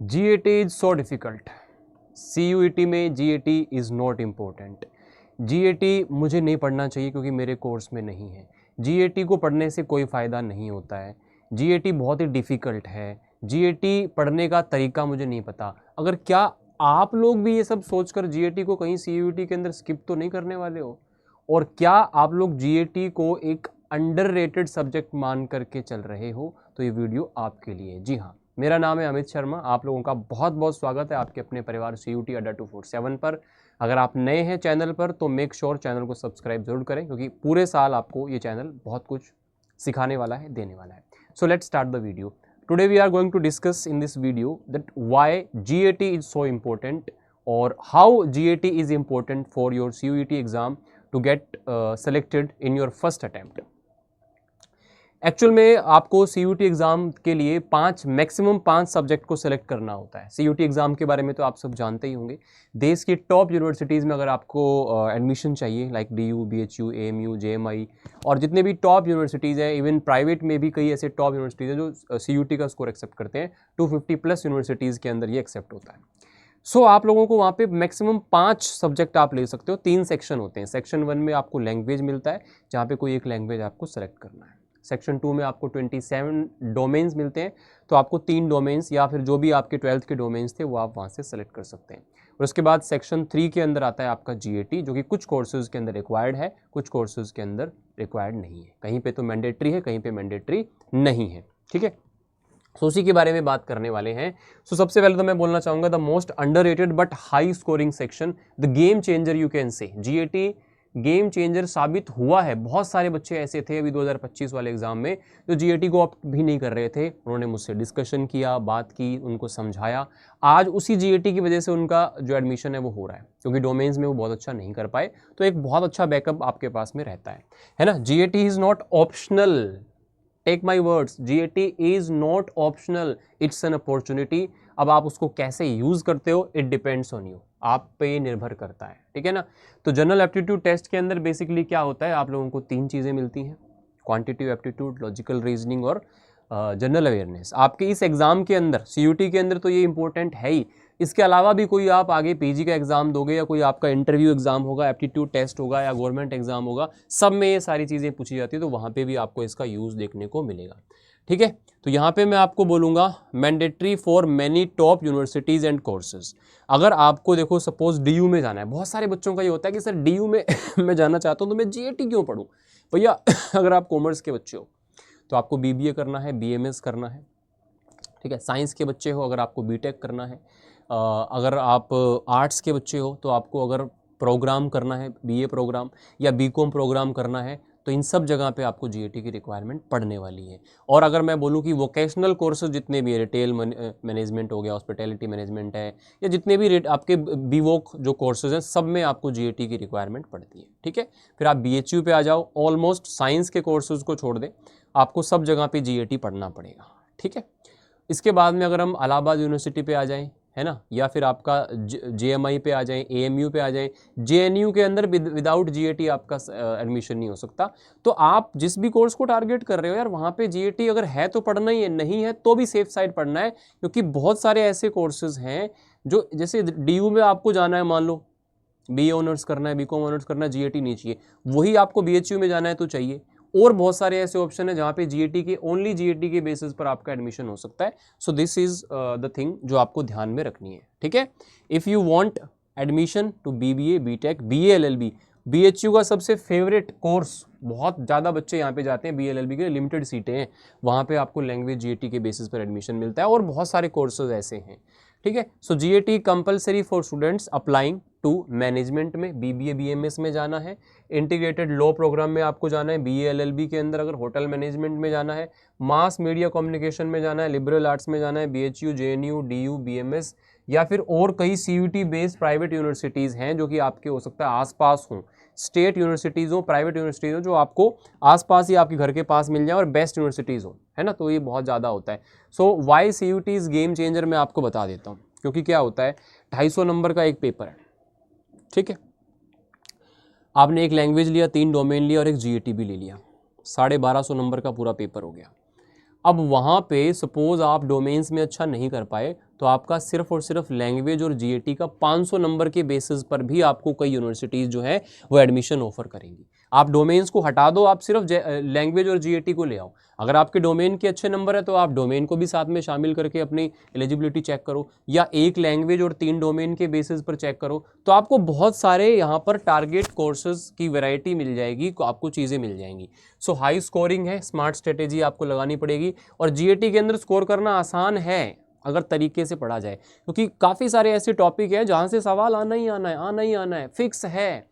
GAT is so difficult. CUET में GAT is not important. GAT मुझे नहीं पढ़ना चाहिए क्योंकि मेरे कोर्स में नहीं है. GAT को पढ़ने से कोई फ़ायदा नहीं होता है. GAT बहुत ही डिफ़िकल्ट है. GAT पढ़ने का तरीका मुझे नहीं पता. अगर क्या आप लोग भी ये सब सोचकर GAT को कहीं CUET के अंदर स्किप तो नहीं करने वाले हो? और क्या आप लोग GAT को एक अंडररेटेड सब्जेक्ट मान करके चल रहे हो? तो ये वीडियो आपके लिए. जी हाँ, मेरा नाम है अमित शर्मा. आप लोगों का बहुत बहुत स्वागत है आपके अपने परिवार CUET अड्डा 247 पर. अगर आप नए हैं चैनल पर तो मेक श्योर चैनल को सब्सक्राइब जरूर करें क्योंकि पूरे साल आपको ये चैनल बहुत कुछ सिखाने वाला है, देने वाला है. So let's start the video. Today we are going to discuss in this video that why GAT is so important और how GAT is important for your CUET exam to get selected in your first attempt. Actual में आपको CUET exam के लिए maximum 5 subject को select करना होता है. CUET exam के बारे में तो आप सब जानते ही होंगे. देश की टॉप यूनिवर्सिटीज़ में अगर आपको एडमिशन चाहिए like DU, BHU, AMU, JMI और जितने भी टॉप यूनिवर्सिटीज़ हैं, इवन प्राइवेट में भी कई ऐसे टॉप यूनिवर्सिटीज़ हैं जो CUET का स्कोर एक्सेप्ट करते हैं. 250+ यूनिवर्सिटीज़ के अंदर ये एक्सेप्ट होता है. सो आप लोगों को वहाँ पे मैक्सिमम 5 सब्जेक्ट आप ले सकते हो. 3 सेक्शन होते हैं. सेक्शन 1 में आपको लैंग्वेज मिलता है जहाँ पे कोई एक लैंग्वेज आपको सेलेक्ट करना है. सेक्शन 2 में आपको 27 डोमेन्स मिलते हैं तो आपको 3 डोमेन्स या फिर जो भी आपके 12th के डोमेन्स थे वो आप वहाँ से सेलेक्ट कर सकते हैं. और उसके बाद सेक्शन 3 के अंदर आता है आपका GAT जो कि कुछ कोर्सेज़ के अंदर रिक्वायर्ड है, कुछ कोर्सेज़ के अंदर रिक्वायर्ड नहीं है. कहीं पे तो मैंडेटरी है, कहीं पे मैंडेटरी नहीं है. ठीक है, सो उसी के बारे में बात करने वाले हैं. सो सबसे पहले तो मैं बोलना चाहूँगा the most underrated but high scoring section, the game changer you can say. GAT game changer साबित हुआ है. बहुत सारे बच्चे ऐसे थे अभी 2025 वाले एग्जाम में जो GAT को ऑप्ट भी नहीं कर रहे थे. उन्होंने मुझसे डिस्कशन किया, बात की, उनको समझाया. आज उसी GAT की वजह से उनका जो एडमिशन है वो हो रहा है क्योंकि डोमेन्स में वो बहुत अच्छा नहीं कर पाए. तो एक बहुत अच्छा बैकअप आपके पास में रहता है ना. GAT is not optional. Take my words, GAT is not optional, it's an opportunity. अब आप उसको कैसे यूज करते हो इट डिपेंड्स ऑन यू, आप पे निर्भर करता है. ठीक है ना. तो जनरल एप्टीट्यूड टेस्ट के अंदर बेसिकली क्या होता है, आप लोगों को 3 चीज़ें मिलती हैं: क्वांटिटिव एप्टीट्यूड, लॉजिकल रीजनिंग और जनरल अवेयरनेस. आपके इस एग्जाम के अंदर CUET के अंदर तो ये इंपॉर्टेंट है ही. इसके अलावा भी कोई आप आगे PG का एग्जाम दोगे या कोई आपका इंटरव्यू एग्जाम होगा, एप्टीट्यूड टेस्ट होगा या गवर्नमेंट एग्जाम होगा, सब में ये सारी चीज़ें पूछी जाती है. तो वहाँ पे भी आपको इसका यूज़ देखने को मिलेगा. ठीक है, तो यहाँ पे मैं आपको बोलूँगा mandatory for many top universities and courses. अगर आपको देखो सपोज DU में जाना है, बहुत सारे बच्चों का ये होता है कि सर DU में मैं जाना चाहता हूँ तो मैं GAT क्यों पढ़ूँ. भैया अगर आप कॉमर्स के बच्चे हो तो आपको BBA करना है, BMS करना है. ठीक है, साइंस के बच्चे हो अगर आपको BTech करना है. अगर आप आर्ट्स के बच्चे हो तो आपको अगर प्रोग्राम करना है, BA प्रोग्राम या BCom प्रोग्राम करना है, तो इन सब जगह पे आपको GAT की रिक्वायरमेंट पड़ने वाली है. और अगर मैं बोलूँ कि वोकेशनल कोर्सेज जितने भी रिटेल मैनेजमेंट हो गया, हॉस्पिटैलिटी मैनेजमेंट है, या जितने भी आपके BVOC जो कोर्सेज हैं, सब में आपको GAT की रिक्वायरमेंट पड़ती है. ठीक है, फिर आप BHU पे आ जाओ, ऑलमोस्ट साइंस के कोर्सेज को छोड़ दें, आपको सब जगह पे GAT पढ़ना पड़ेगा. ठीक है, इसके बाद में अगर हम इलाहाबाद यूनिवर्सिटी पे आ जाएं, है ना, या फिर आपका JMI पे आ जाएं, AMU पे आ जाएं, JNU के अंदर विदाउट GAT आपका एडमिशन नहीं हो सकता. तो आप जिस भी कोर्स को टारगेट कर रहे हो यार, वहाँ पे GAT अगर है तो पढ़ना ही है, नहीं है तो भी सेफ साइड पढ़ना है. क्योंकि बहुत सारे ऐसे कोर्सेज हैं जो, जैसे DU में आपको जाना है, मान लो BA ऑनर्स करना है, BCom ऑनर्स करना है, GAT नहीं चाहिए. वही आपको BHU में जाना है तो चाहिए. और बहुत सारे ऐसे ऑप्शन है जहाँ पे ओनली GAT के बेसिस पर आपका एडमिशन हो सकता है. So this is the thing जो आपको ध्यान में रखनी है. ठीक है, if you want admission to BBA, BTech, BA, LLB, BHU का सबसे फेवरेट कोर्स, बहुत ज़्यादा बच्चे यहाँ पे जाते हैं BA, LLB के, लिमिटेड सीटें हैं वहाँ पे, आपको लैंग्वेज GAT के बेसिस पर एडमिशन मिलता है और बहुत सारे कोर्सेज ऐसे हैं. ठीक है, so GAT compulsory for students applying to management में, BBA, BMS में जाना है, इंटीग्रेटेड लॉ प्रोग्राम में आपको जाना है, BA, LLB के अंदर अगर होटल मैनेजमेंट में जाना है, मास मीडिया कम्युनिकेशन में जाना है, लिबरल आर्ट्स में जाना है, BHU, JNU, DU, BMS या फिर और कई CUET बेस्ड प्राइवेट यूनिवर्सिटीज़ हैं जो कि आपके हो सकता है आसपास हों, स्टेट यूनिवर्सिटीज़ हो, प्राइवेट यूनिवर्सिटीज़ हो जो आपको आसपास ही आपके घर के पास मिल जाए और बेस्ट यूनिवर्सिटीज़ हो, है ना. तो ये बहुत ज़्यादा होता है. So why CUET is game changer मैं आपको बता देता हूँ. क्योंकि क्या होता है, 250 नंबर का एक पेपर है. ठीक है, आपने एक लैंग्वेज लिया, 3 डोमेन लिया और एक GAT भी ले लिया, 1250 नंबर का पूरा पेपर हो गया. अब वहाँ पे सपोज आप डोमेन्स में अच्छा नहीं कर पाए तो आपका सिर्फ और सिर्फ लैंग्वेज और जीएटी का 500 नंबर के बेसिस पर भी आपको कई यूनिवर्सिटीज़ जो है वो एडमिशन ऑफर करेंगी। आप डोमेन्स को हटा दो, आप सिर्फ लैंग्वेज और जीएटी को ले आओ। अगर आपके डोमेन के अच्छे नंबर है तो आप डोमेन को भी साथ में शामिल करके अपनी एलिजिबिलिटी चेक करो, या एक लैंग्वेज और 3 डोमेन के बेसिस पर चेक करो, तो आपको बहुत सारे यहाँ पर टारगेट कोर्सेज की वैरायटी मिल जाएगी, आपको चीज़ें मिल जाएंगी। सो हाई स्कोरिंग है, स्मार्ट स्ट्रेटेजी आपको लगानी पड़ेगी, और जीएटी के अंदर स्कोर करना आसान है अगर तरीके से पढ़ा जाए, क्योंकि काफ़ी सारे ऐसे टॉपिक हैं जहाँ से सवाल आना ही आना है, आना ही आना है, फिक्स है।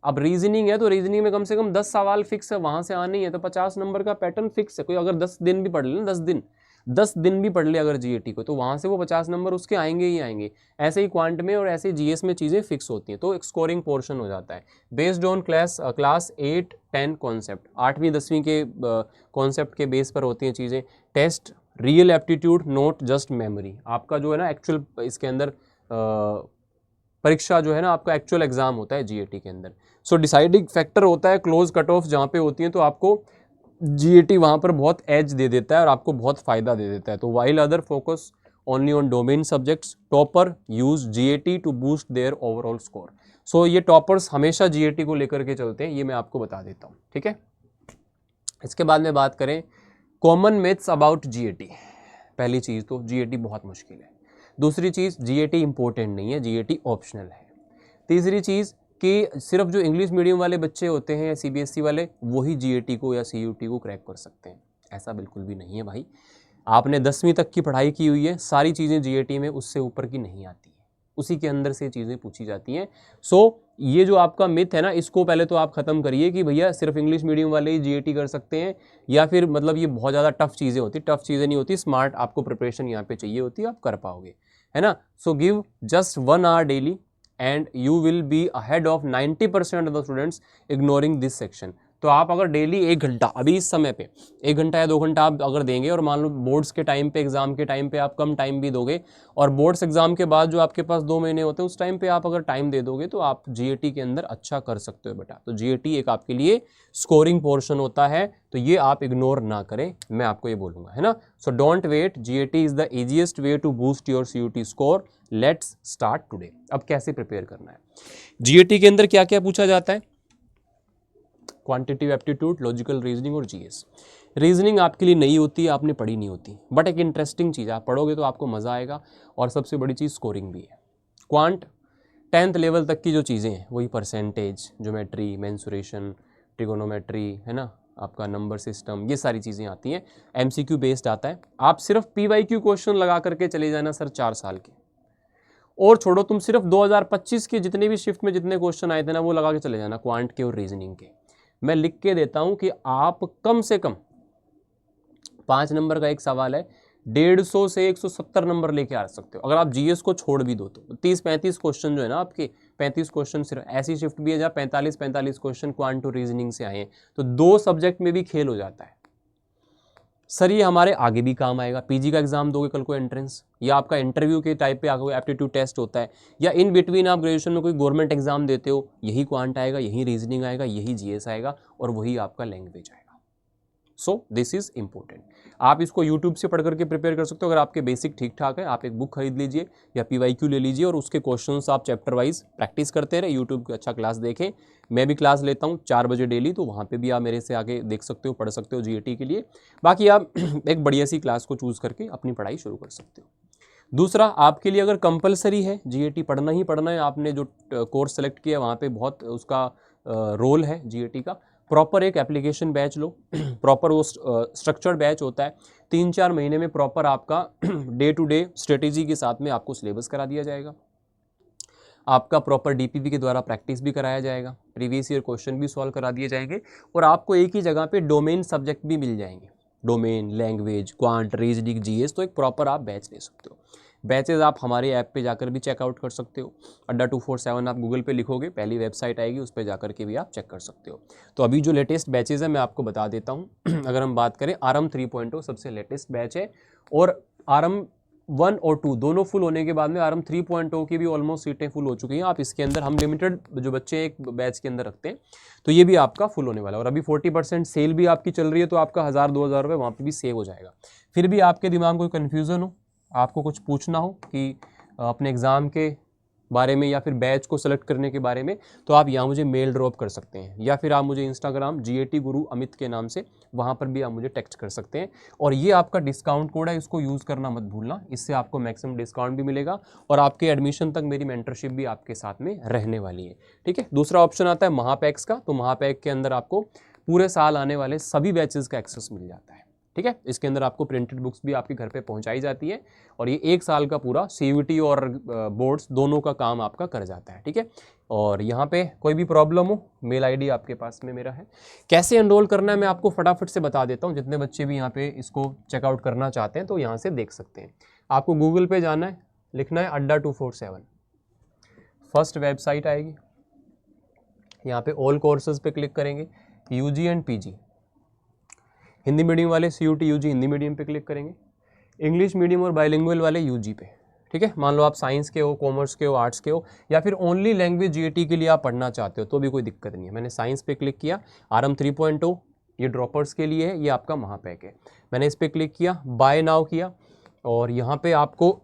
अब रीजनिंग है तो रीजनिंग में कम से कम 10 सवाल फिक्स है, वहाँ से आनी है, तो 50 नंबर का पैटर्न फिक्स है। कोई अगर 10 दिन भी पढ़ ले ना, 10 दिन भी पढ़ ले अगर जीएटी को, तो वहाँ से वो 50 नंबर उसके आएंगे ही आएंगे। ऐसे ही क्वांट में और ऐसे जीएस में चीज़ें फिक्स होती हैं, तो एक स्कोरिंग पोर्शन हो जाता है बेस्ड ऑन क्लास 8, 10 कॉन्सेप्ट। 8वीं 10वीं के कॉन्सेप्ट के बेस पर होती हैं चीज़ें। Test real aptitude, not just memory. आपका जो है ना एक्चुअल इसके अंदर परीक्षा जो है ना आपका एक्चुअल एग्जाम होता है जीएटी के अंदर। सो डिसाइडिंग फैक्टर होता है क्लोज कट ऑफ जहाँ पे होती है, तो आपको जीएटी वहाँ पर बहुत एज दे देता है और आपको बहुत फ़ायदा दे देता है। तो while other focus only on domain subjects, topper use GAT to boost their overall score. So ये टॉपर्स हमेशा जीएटी को लेकर के चलते हैं, ये मैं आपको बता देता हूँ, ठीक है। इसके बाद में बात करें कॉमन मिथ्स अबाउट जीएटी। पहली चीज़ तो जीएटी बहुत मुश्किल है। दूसरी चीज़ जीएटी इंपॉर्टेंट नहीं है, जीएटी ऑप्शनल है। तीसरी चीज़ कि सिर्फ जो इंग्लिश मीडियम वाले बच्चे होते हैं या सीबीएसई वाले, वही जीएटी को या सीयूटी को क्रैक कर सकते हैं। ऐसा बिल्कुल भी नहीं है भाई। आपने 10वीं तक की पढ़ाई की हुई है, सारी चीज़ें जीएटी में उससे ऊपर की नहीं आती है, उसी के अंदर से चीज़ें पूछी जाती हैं। सो ये जो आपका मिथ है ना, इसको पहले तो आप ख़त्म करिए कि भैया सिर्फ इंग्लिश मीडियम वाले ही जीएटी कर सकते हैं, या फिर मतलब ये बहुत ज़्यादा टफ चीज़ें होती। टफ चीज़ें नहीं होती, स्मार्ट आपको प्रिपरेशन यहाँ पे चाहिए होती है, आप कर पाओगे, है ना। So give just 1 hour daily and you will be ahead of 90% of the students ignoring this section। तो आप अगर डेली 1 घंटा, अभी इस समय पे 1 घंटा या 2 घंटा आप अगर देंगे, और मान लो बोर्ड्स के टाइम पे, एग्जाम के टाइम पे आप कम टाइम भी दोगे, और बोर्ड्स एग्जाम के बाद जो आपके पास 2 महीने होते हैं उस टाइम पे आप अगर टाइम दे दोगे, तो आप जीएटी के अंदर अच्छा कर सकते हो बेटा। तो जीएटी एक आपके लिए स्कोरिंग पोर्शन होता है, तो ये आप इग्नोर ना करें, मैं आपको ये बोलूँगा, है ना। So don't wait, GAT is the easiest way to boost your CUET score. Let's start today. अब कैसे प्रिपेयर करना है जीएटी के अंदर, क्या क्या पूछा जाता है? क्वांटिटेटिव एप्टीट्यूड, लॉजिकल रीजनिंग और जीएस। रीजनिंग आपके लिए नई होती है, आपने पढ़ी नहीं होती, बट एक इंटरेस्टिंग चीज़, आप पढ़ोगे तो आपको मज़ा आएगा, और सबसे बड़ी चीज़ स्कोरिंग भी है। क्वांट 10th लेवल तक की जो चीज़ें हैं वही परसेंटेज, ज्योमेट्री, मेंसुरेशन, ट्रिगोनोमेट्री, है ना, आपका नंबर सिस्टम, ये सारी चीज़ें आती हैं। एमसीक्यू बेस्ड आता है। आप सिर्फ पीवाईक्यू क्वेश्चन लगा करके चले जाना सर 4 साल के, और छोड़ो, तुम सिर्फ 2025 के जितने भी शिफ्ट में जितने क्वेश्चन आए थे ना, वो लगा के चले जाना क्वांट के और रीजनिंग के। मैं लिख के देता हूं कि आप कम से कम 5 नंबर का एक सवाल है, 150 से 170 नंबर लेके आ सकते हो। अगर आप जीएस को छोड़ भी दो तो 30-35 क्वेश्चन जो है ना आपके, 35 क्वेश्चन सिर्फ ऐसी शिफ्ट भी है जहाँ 45-45 क्वेश्चन क्वांट टू रीजनिंग से आए हैं, तो 2 सब्जेक्ट में भी खेल हो जाता है। सर ये हमारे आगे भी काम आएगा। पीजी का एग्जाम दोगे कल को एंट्रेंस, या आपका इंटरव्यू के टाइप पे आगे एप्टीट्यूड टेस्ट होता है, या इन बिटवीन आप ग्रेजुएशन में कोई गवर्नमेंट एग्जाम देते हो, यही क्वांट आएगा, यही रीजनिंग आएगा, यही जीएस आएगा, और वही आपका लैंग्वेज आएगा। सो दिस इज इंपॉर्टेंट। आप इसको यूट्यूब से पढ़ करके प्रिपेयर कर सकते हो। अगर आपके बेसिक ठीक ठाक है, आप एक बुक खरीद लीजिए या पीवाईक्यू ले लीजिए, और उसके क्वेश्चंस आप चैप्टर वाइज प्रैक्टिस करते रहे। यूट्यूब का अच्छा क्लास देखें, मैं भी क्लास लेता हूँ 4 बजे डेली, तो वहाँ पे भी आप मेरे से आगे देख सकते हो, पढ़ सकते हो जीएटी के लिए। बाकी आप एक बढ़िया सी क्लास को चूज़ करके अपनी पढ़ाई शुरू कर सकते हो। दूसरा, आपके लिए अगर कंपलसरी है जीएटी पढ़ना ही पढ़ना है, आपने जो कोर्स सेलेक्ट किया वहाँ पे बहुत उसका रोल है जीएटी का, प्रॉपर एक एप्लीकेशन बैच लो। प्रॉपर वो स्ट्रक्चर्ड बैच होता है, 3-4 महीने में प्रॉपर आपका डे टू डे स्ट्रेटेजी के साथ में आपको सिलेबस करा दिया जाएगा। आपका प्रॉपर डीपीपी के द्वारा प्रैक्टिस भी कराया जाएगा, प्रीवियस ईयर क्वेश्चन भी सॉल्व करा दिए जाएंगे, और आपको एक ही जगह पे डोमेन सब्जेक्ट भी मिल जाएंगे, domain, language, quant, reasoning, GS. तो एक प्रॉपर आप बैच ले सकते हो। बैचेज आप हमारे ऐप पे जाकर भी चेकआउट कर सकते हो। अड्डा 247 आप गूगल पे लिखोगे, पहली वेबसाइट आएगी, उस पर जाकर के भी आप चेक कर सकते हो। तो अभी जो लेटेस्ट बैचेज है मैं आपको बता देता हूँ। अगर हम बात करें, आरएम 3.0 सबसे लेटेस्ट बैच है, और आरएम 1 और 2 दोनों फुल होने के बाद में आरएम 3.0 की भी ऑलमोस्ट सीटें फुल हो चुकी हैं। आप इसके अंदर, हम लिमिटेड जो बच्चे एक बैच के अंदर रखते हैं, तो ये भी आपका फुल होने वाला है। और अभी 40% सेल भी आपकी चल रही है, तो आपका 1000-2000 रुपये वहाँ पर भी सेव हो जाएगा। फिर भी आपके दिमाग में कोई कन्फ्यूज़न हो, आपको कुछ पूछना हो कि अपने एग्ज़ाम के बारे में या फिर बैच को सेलेक्ट करने के बारे में, तो आप यहाँ मुझे मेल ड्रॉप कर सकते हैं, या फिर आप मुझे इंस्टाग्राम GAT गुरु अमित के नाम से वहाँ पर भी आप मुझे टेक्स्ट कर सकते हैं। और ये आपका डिस्काउंट कोड है, इसको यूज़ करना मत भूलना, इससे आपको मैक्सिमम डिस्काउंट भी मिलेगा और आपके एडमिशन तक मेरी मेंटरशिप भी आपके साथ में रहने वाली है। ठीक है, दूसरा ऑप्शन आता है महापैक्स का। तो महापैक के अंदर आपको पूरे साल आने वाले सभी बैचेस का एक्सेस मिल जाता है। ठीक है, इसके अंदर आपको प्रिंटेड बुक्स भी आपके घर पे पहुंचाई जाती है और ये 1 साल का पूरा CUET और बोर्ड्स दोनों का काम आपका कर जाता है। ठीक है, और यहाँ पे कोई भी प्रॉब्लम हो, मेल ID आपके पास में मेरा है। कैसे एनरोल करना है मैं आपको फटाफट से बता देता हूँ, जितने बच्चे भी यहाँ पे इसको चेकआउट करना चाहते हैं तो यहाँ से देख सकते हैं। आपको गूगल पे जाना है, लिखना है अड्डा 247, फर्स्ट वेबसाइट आएगी। यहाँ पे ऑल कोर्सेज पे क्लिक करेंगे, UG and PG। Hindi medium वाले CUET UG हिंदी मीडियम पे क्लिक करेंगे, इंग्लिश मीडियम और बाइलिंगुअल वाले UG पे। ठीक है, मान लो आप साइंस के हो, कॉमर्स के हो, आर्ट्स के हो, या फिर ओनली लैंग्वेज GAT के लिए आप पढ़ना चाहते हो तो भी कोई दिक्कत नहीं है। मैंने साइंस पे क्लिक किया, RM 3.0 ये ड्रॉपर्स के लिए है, ये आपका महापैक है। मैंने इस पर क्लिक किया, बाय नाउ किया और यहाँ पे आपको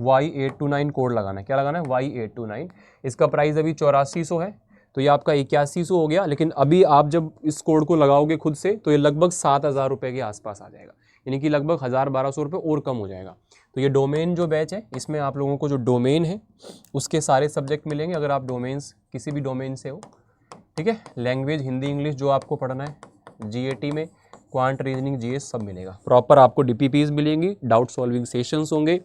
Y829 कोड लगाना है। क्या लगाना है? Y829। इसका प्राइस अभी 8400 है, तो ये आपका 8100 हो गया। लेकिन अभी आप जब इस कोड को लगाओगे खुद से तो ये लगभग 7000 रुपये के आसपास आ जाएगा, यानी कि लगभग 1000-1200 रुपये और कम हो जाएगा। तो ये डोमेन जो बैच है, इसमें आप लोगों को जो डोमेन है उसके सारे सब्जेक्ट मिलेंगे, अगर आप डोमेन्स किसी भी डोमेन से हो। ठीक है, लैंग्वेज हिंदी इंग्लिश जो आपको पढ़ना है, GAT में क्वांट रीजनिंग GS सब मिलेगा। प्रॉपर आपको DPPs मिलेंगी, डाउट सॉल्विंग सेशंस होंगे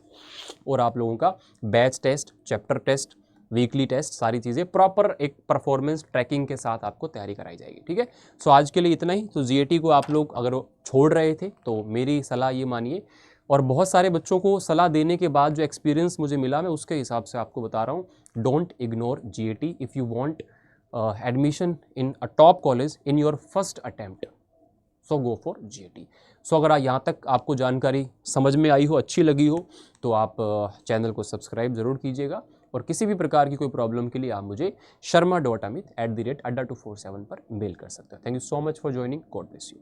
और आप लोगों का batch test, chapter test, weekly test, सारी चीज़ें प्रॉपर एक परफॉर्मेंस ट्रैकिंग के साथ आपको तैयारी कराई जाएगी। ठीक है, सो आज के लिए इतना ही। तो GAT को आप लोग अगर छोड़ रहे थे तो मेरी सलाह ये मानिए, और बहुत सारे बच्चों को सलाह देने के बाद जो एक्सपीरियंस मुझे मिला मैं उसके हिसाब से आपको बता रहा हूँ। Don't ignore GAT if you want admission in a top college in your first attempt, so go for GAT। सो अगर यहाँ तक आपको जानकारी समझ में आई हो, अच्छी लगी हो, तो आप चैनल को सब्सक्राइब ज़रूर कीजिएगा। और किसी भी प्रकार की कोई प्रॉब्लम के लिए आप मुझे sharma.amit@adda247 पर मेल कर सकते हो। Thank you so much for joining. God bless you.